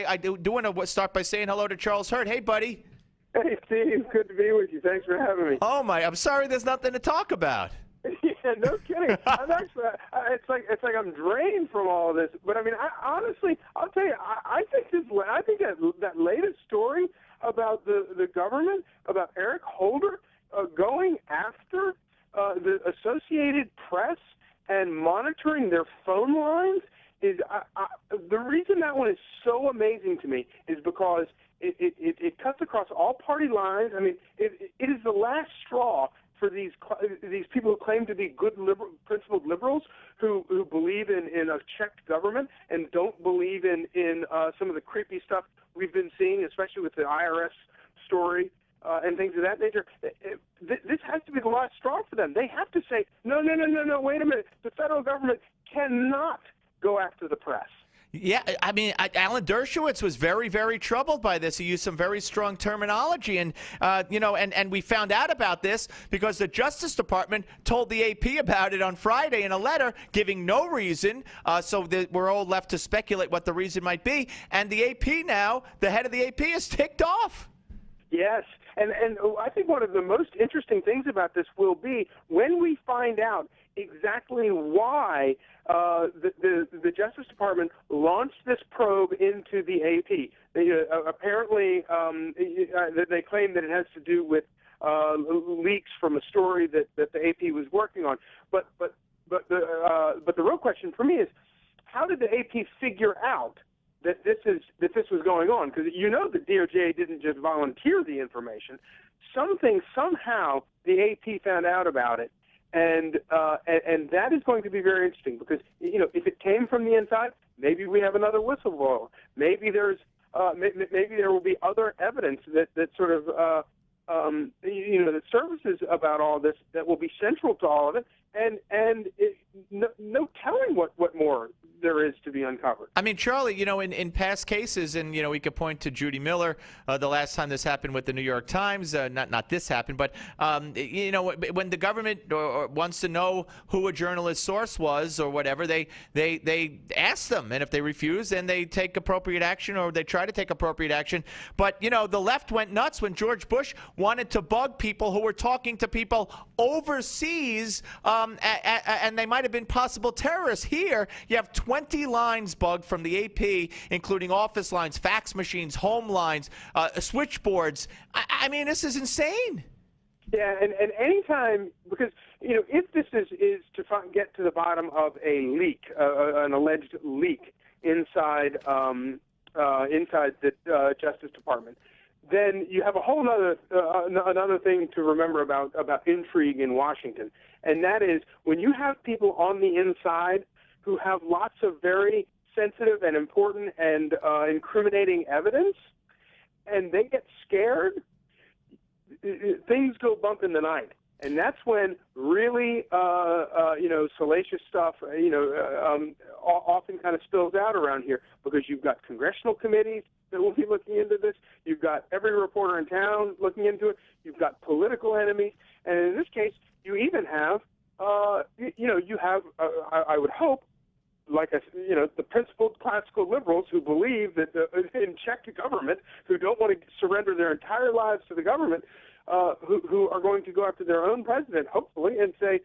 I do want to start by saying hello to Charles Hurt. Hey, buddy. Hey, Steve. Good to be with you. Thanks for having me. Oh my! I'm sorry. There's nothing to talk about. Yeah, no kidding. I'm actually, it's like I'm drained from all of this. But I mean, honestly, I'll tell you, I think that latest story about the government, about Eric Holder going after the Associated Press and monitoring their phone lines is the reason that one is so amazing to me is because it cuts across all party lines. I mean, it is the last straw for these people who claim to be good principled liberals who believe in a checked government and don't believe in some of the creepy stuff we've been seeing, especially with the IRS story and things of that nature. This has to be the last straw for them. They have to say, no, wait a minute. The federal government cannot go after the press. Yeah, I mean, Alan Dershowitz was very, very troubled by this. He used some very strong terminology, and and we found out about this because the Justice Department told the AP about it on Friday in a letter, giving no reason. So we're all left to speculate what the reason might be. And the AP now, the head of the AP, is ticked off. Yes, and I think one of the most interesting things about this will be when we find out exactly why the Justice Department launched this probe into the AP. Apparently, they claim that it has to do with leaks from a story that the AP was working on. But the real question for me is, how did the AP figure out that this was going on? Because the DOJ didn't just volunteer the information. Somehow the AP found out about it. And that is going to be very interesting because, if it came from the inside, maybe we have another whistleblower. Maybe there will be other evidence that sort of, that surfaces about all this that will be central to all of it. And no telling what more there is to be uncovered. I mean, Charlie, in past cases, and, we could point to Judy Miller, the last time this happened with the New York Times, not this happened, but, when the government wants to know who a journalist's source was or whatever, they ask them. And if they refuse, then they take appropriate action or they try to take appropriate action. But, the left went nuts when George Bush wanted to bug people who were talking to people overseas, and they might have been possible terrorists. Here, you have 20 lines bugged from the AP, including office lines, fax machines, home lines, switchboards. I mean, this is insane. Yeah, and anytime, because, if this is to get to the bottom of a leak, an alleged leak inside the Justice Department, then you have a whole another thing to remember about intrigue in Washington, and that is when you have people on the inside who have lots of very sensitive and important and incriminating evidence, and they get scared, things go bump in the night. And that's when really, salacious stuff, often kind of spills out around here because you've got congressional committees that will be looking into this. You've got every reporter in town looking into it. You've got political enemies. And in this case, you even have, I would hope, the principled classical liberals who believe that in check to government, who don't want to surrender their entire lives to the government, who are going to go after their own president, hopefully, and say,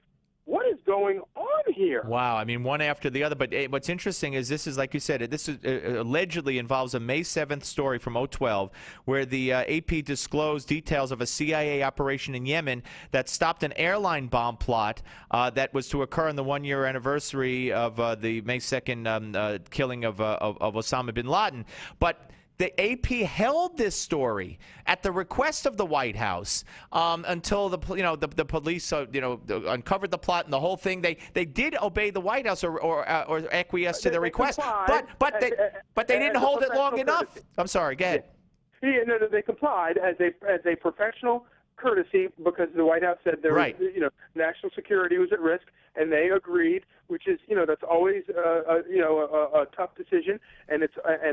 what is going on here? Wow. I mean, one after the other. But what's interesting is this is, like you said, this is, allegedly involves a May 7th story from 2012 where the AP disclosed details of a CIA operation in Yemen that stopped an airline bomb plot that was to occur on the one-year anniversary of the May 2nd killing of Osama bin Laden. But the AP held this story at the request of the White House until the police uncovered the plot and the whole thing. They did obey the White House or acquiesce to the request, but they didn't hold it long enough. I'm sorry. Go ahead. Yeah, no, they complied as a professional courtesy because the White House said there was, national security was at risk, and they agreed, which is, that's always a tough decision, and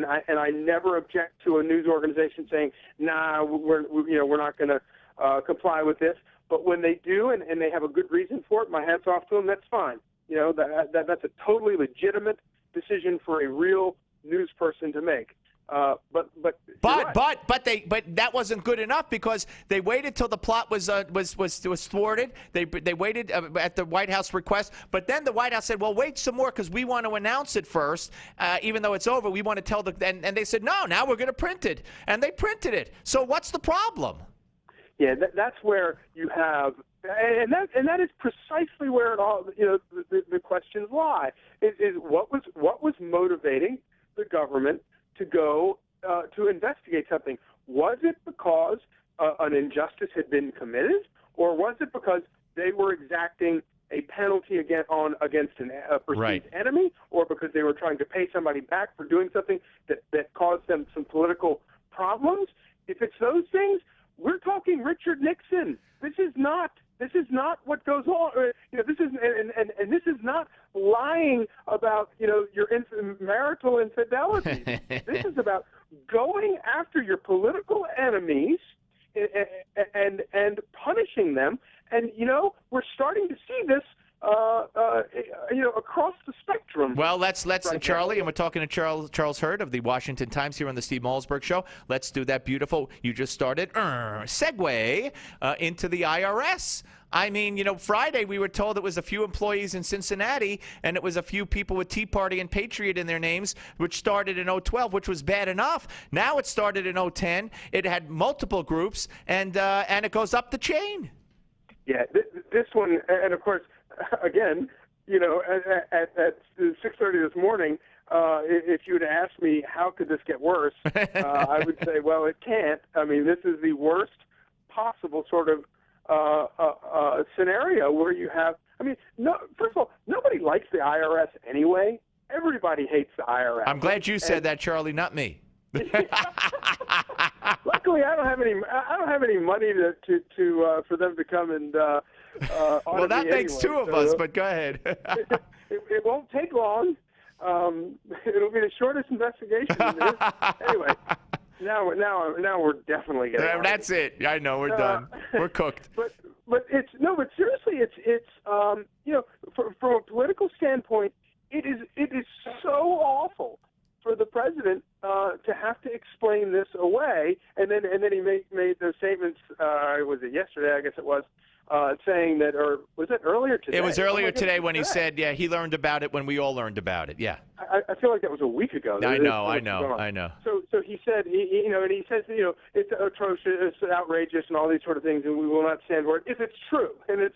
I never object to a news organization saying, nah, we're not going to comply with this. But when they do, and they have a good reason for it, my hat's off to them. That's fine. That's a totally legitimate decision for a real news person to make. But that wasn't good enough because they waited till the plot was thwarted. They waited at the White House request, but then the White House said, "Well, wait some more because we want to announce it first, even though it's over. We want to tell the." And they said, "No, now we're going to print it," and they printed it. So what's the problem? Yeah, that's where you have, and that is precisely where it all, the questions lie. Is what was motivating the government to go to investigate something? Was it because an injustice had been committed, or was it because they were exacting a penalty against a perceived enemy, or because they were trying to pay somebody back for doing something that caused them some political problems? If it's those things, we're talking Richard Nixon. This is not what goes on. This is and this is not lying about your marital infidelity. This is about going after your political enemies and punishing them. And we're starting to see this across the spectrum. Well, let's right Charlie, now. and we're talking to Charles Hurd of the Washington Times here on the Steve Malzberg Show. Let's do that beautiful. You just started segue into the IRS. I mean, Friday we were told it was a few employees in Cincinnati, and it was a few people with Tea Party and Patriot in their names, which started in 2012, which was bad enough. Now it started in 2010. It had multiple groups, and it goes up the chain. Yeah, this one, and of course, again, at 6:30 this morning, if you would ask me how could this get worse, I would say, well, it can't. I mean, this is the worst possible sort of scenario where you have. I mean, first of all, nobody likes the IRS anyway. Everybody hates the IRS. I'm glad you said that, Charlie, not me. Luckily, I don't have any money for them to come and. Well, that makes anyway, two of us, but go ahead. it won't take long. It'll be the shortest investigation. Anyway, now we're definitely getting. That's it. I know we're done. We're cooked. But seriously, it's from a political standpoint, it is so awful for the president to have to explain this away, and then he made those statements. Was it yesterday? I guess it was. Saying that, or was it earlier today? It was earlier today when he said, yeah, he learned about it when we all learned about it. Yeah. I feel like that was a week ago. I know. So he said, and he says, it's atrocious, it's outrageous, and all these sort of things, and we will not stand for it if it's true. And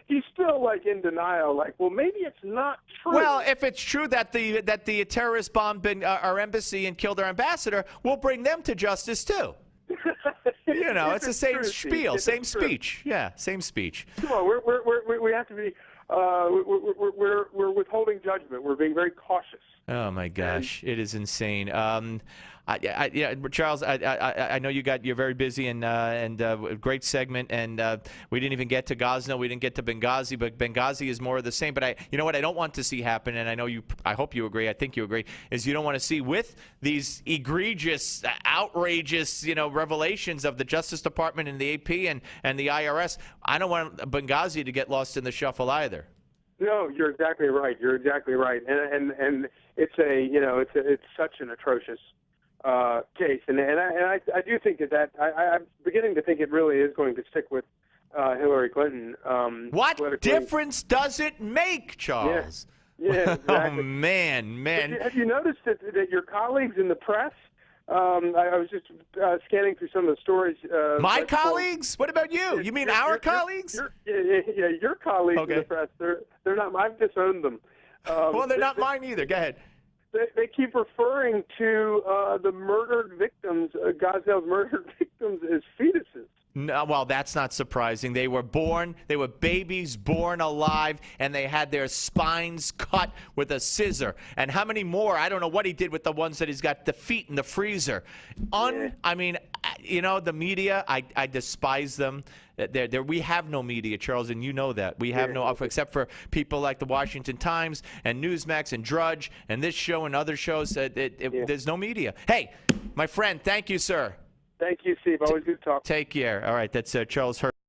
he's still like in denial, like, well, maybe it's not true. Well, if it's true that the terrorists bombed our embassy and killed our ambassador, we'll bring them to justice too. It's the same spiel, same speech. Yeah, same speech. Come on, we have to be. We're withholding judgment. We're being very cautious. Oh my gosh, it is insane. Charles, I know you're very busy and a great segment, and we didn't even get to Gosnell, we didn't get to Benghazi, but Benghazi is more of the same. But what I don't want to see happen, and I hope you agree, I think you agree, is you don't want to see with these egregious, outrageous, revelations of the Justice Department and the AP and the IRS. I don't want Benghazi to get lost in the shuffle either. No, you're exactly right. And it's such an atrocious case, and I do think that I'm beginning to think it really is going to stick with Hillary Clinton. What difference does it make, Charles? Yeah, exactly. Oh man. Have you noticed that your colleagues in the press? I was just scanning through some of the stories. My colleagues? What about you? You mean our colleagues? Your colleagues in the press. They're not. I've disowned them. Well, they're not mine either. Go ahead. They keep referring to the murdered victims, Gosnell's murdered victims, as fetuses. No, well, that's not surprising. They were babies born alive, and they had their spines cut with a scissor. And how many more? I don't know what he did with the ones that he's got the feet in the freezer. I mean, the media, I despise them. We have no media, Charles, and you know that. We have no, except for people like the Washington Times and Newsmax and Drudge and this show and other shows. There's no media. Hey, my friend, thank you, sir. Thank you, Steve. Always good to talk. Take care. All right, that's Charles Hurd.